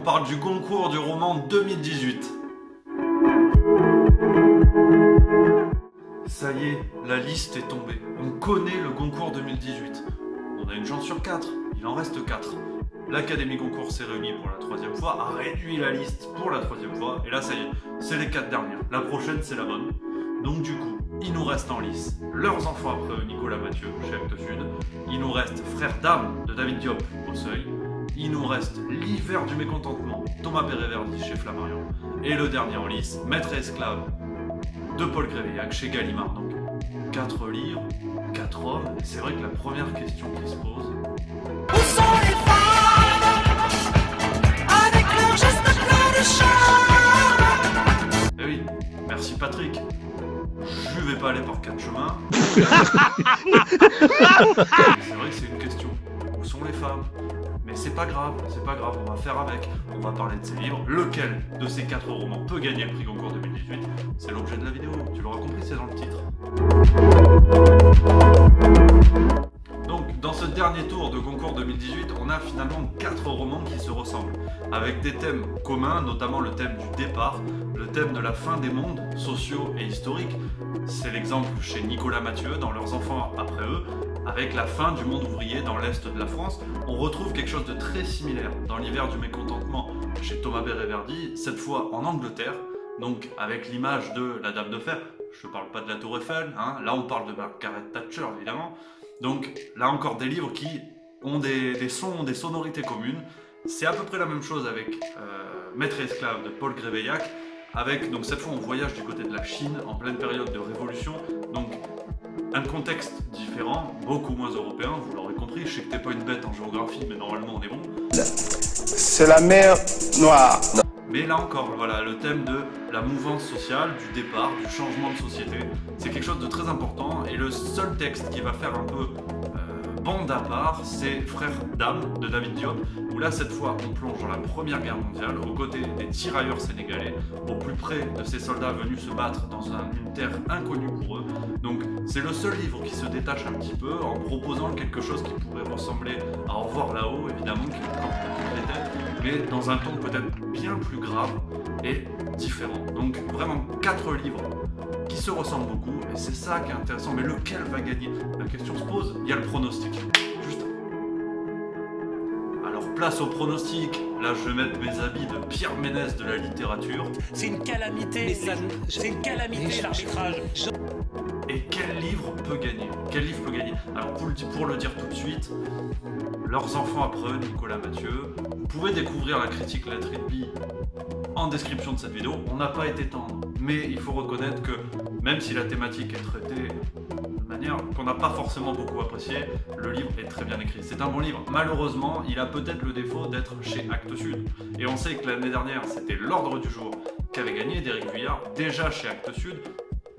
parle du Goncourt du roman 2018. Ça y est, la liste est tombée. On connaît le Goncourt 2018. On a une chance sur 4, il en reste 4. L'Académie Goncourt s'est réunie pour la 3e fois, a réduit la liste pour la 3e fois, et là ça y est, c'est les 4 dernières. La prochaine c'est la bonne. Donc du coup, il nous reste en lice Leurs enfants après eux, Nicolas Mathieu, chez Actes Sud. Il nous reste Frères d'âme de David Diop, au Seuil. Il nous reste L'hiver du mécontentement, Thomas Péréverdi, chez Flammarion. Et le dernier en lice, Maître et esclave, de Paul Gréveillac, chez Gallimard. Donc 4 livres, 4 hommes, et c'est vrai que la première question qui se pose... Où sont les femmes avec leurs gestes pleins de charme? Eh oui, merci Patrick. Je vais pas aller par 4 chemins. C'est vrai que c'est une question. Où sont les femmes? Mais c'est pas grave, on va faire avec. On va parler de ces livres. Lequel de ces 4 romans peut gagner le prix Goncourt 2018? C'est l'objet de la vidéo, tu l'auras compris, c'est dans le titre. Donc, dans ce dernier tour de Goncourt 2018, on a finalement 4 romans qui se ressemblent, avec des thèmes communs, notamment le thème du départ, le thème de la fin des mondes sociaux et historiques. C'est l'exemple chez Nicolas Mathieu dans Leurs enfants après eux, avec la fin du monde ouvrier dans l'Est de la France. On retrouve quelque chose de très similaire dans L'hiver du mécontentement chez Thomas Péréverdi, cette fois en Angleterre, donc avec l'image de la Dame de Fer. Je ne parle pas de la Tour Eiffel, hein. Là on parle de Margaret Thatcher évidemment. Donc là encore des livres qui ont des sons, des sonorités communes. C'est à peu près la même chose avec Maître et esclave de Paul Gréveillac, avec donc cette fois on voyage du côté de la Chine en pleine période de révolution, donc un contexte différent, beaucoup moins européen, vous l'aurez compris. Je sais que t'es pas une bête en géographie, mais normalement on est bon. C'est la mer Noire. Mais là encore, voilà, le thème de la mouvance sociale, du départ, du changement de société, c'est quelque chose de très important. Et le seul texte qui va faire un peu bande à part, c'est Frères d'âme de David Diop, où là cette fois on plonge dans la Première Guerre mondiale, aux côtés des tirailleurs sénégalais, au plus près de ces soldats venus se battre dans une terre inconnue pour eux. Donc c'est le seul livre qui se détache un petit peu en proposant quelque chose qui pourrait ressembler à Au revoir là-haut, évidemment, qui est encore plus l'été, mais dans un ton peut-être bien plus grave et différent. Donc vraiment 4 livres qui se ressemblent beaucoup, et c'est ça qui est intéressant. Mais lequel va gagner? La question se pose, il y a le pronostic. Juste alors place au pronostic. Là je vais mettre mes habits de Pierre Ménès de la littérature. C'est une calamité, c'est une calamité l'arbitrage. Et quel livre peut gagner? Quel livre peut gagner? Alors pour le dire tout de suite, Leurs enfants après eux, Nicolas Mathieu. Vous pouvez découvrir la critique Lettre et Demie en description de cette vidéo. On n'a pas été tendre, mais il faut reconnaître que même si la thématique est traitée de manière qu'on n'a pas forcément beaucoup appréciée, le livre est très bien écrit. C'est un bon livre. Malheureusement, il a peut-être le défaut d'être chez Actes Sud. Et on sait que l'année dernière, c'était L'Ordre du jour qui avait gagné, d'Éric Vuillard, déjà chez Actes Sud.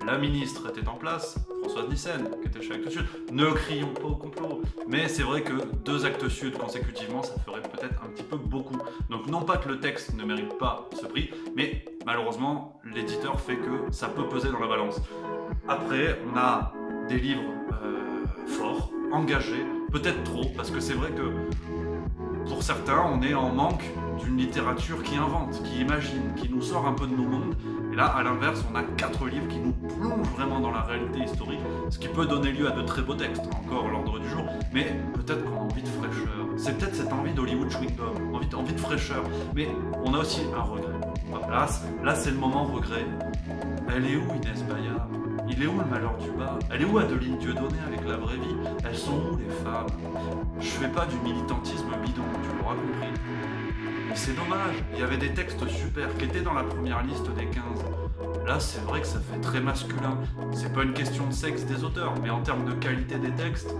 La ministre était en place, Françoise Nyssen, qui était chez Actes Sud. Ne crions pas au complot. Mais c'est vrai que 2 Actes Sud consécutivement, ça ferait peut-être un petit peu beaucoup. Donc non pas que le texte ne mérite pas ce prix, mais malheureusement, l'éditeur fait que ça peut peser dans la balance. Après, on a des livres forts, engagés, peut-être trop, parce que c'est vrai que pour certains, on est en manque d'une littérature qui invente, qui imagine, qui nous sort un peu de nos mondes. Et là, à l'inverse, on a 4 livres qui nous plongent vraiment dans la réalité historique, ce qui peut donner lieu à de très beaux textes, encore L'Ordre du jour, mais peut-être qu'on a envie de fraîcheur. C'est peut-être cette envie d'Hollywood chewing gum, envie de fraîcheur, mais on a aussi un regret. Là c'est le moment regret. Elle est où Inès Bayard? Il est où Le malheur du bas? Elle est où Adeline Dieudonné avec La vraie vie? Elles sont où les femmes? Je fais pas du militantisme bidon, tu l'auras compris. Mais c'est dommage, il y avait des textes super qui étaient dans la première liste des 15. Là, c'est vrai que ça fait très masculin. C'est pas une question de sexe des auteurs, mais en termes de qualité des textes,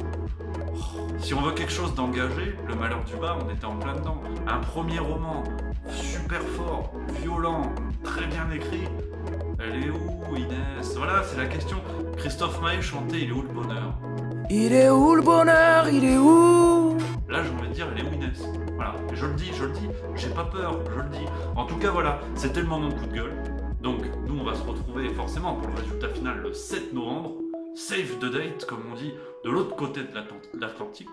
si on veut quelque chose d'engagé, Le malheur du bas, on était en plein dedans. Un premier roman super fort, violent, très bien écrit. Elle est où Inès? Voilà, c'est la question. Christophe Maé chantait Il est où le bonheur? Il est où le bonheur? Il est où? Là, j'ai envie de dire, elle est où Inès? Voilà, et je le dis, j'ai pas peur, je le dis. En tout cas, voilà, c'était le moment de coup de gueule. Donc, nous, on va se retrouver forcément pour le résultat final le 7 novembre. Save the date, comme on dit, de l'autre côté de l'Atlantique.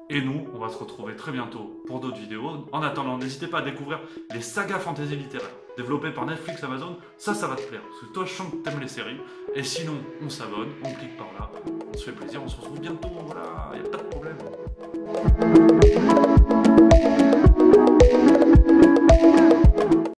Et Et nous, on va se retrouver très bientôt pour d'autres vidéos. En attendant, n'hésitez pas à découvrir les sagas fantasy littéraires développées par Netflix, Amazon. Ça va te plaire, parce que toi, je sens que t'aimes les séries. Et sinon, on s'abonne, on clique par là, on se fait plaisir, on se retrouve bientôt, voilà, y a pas de problème.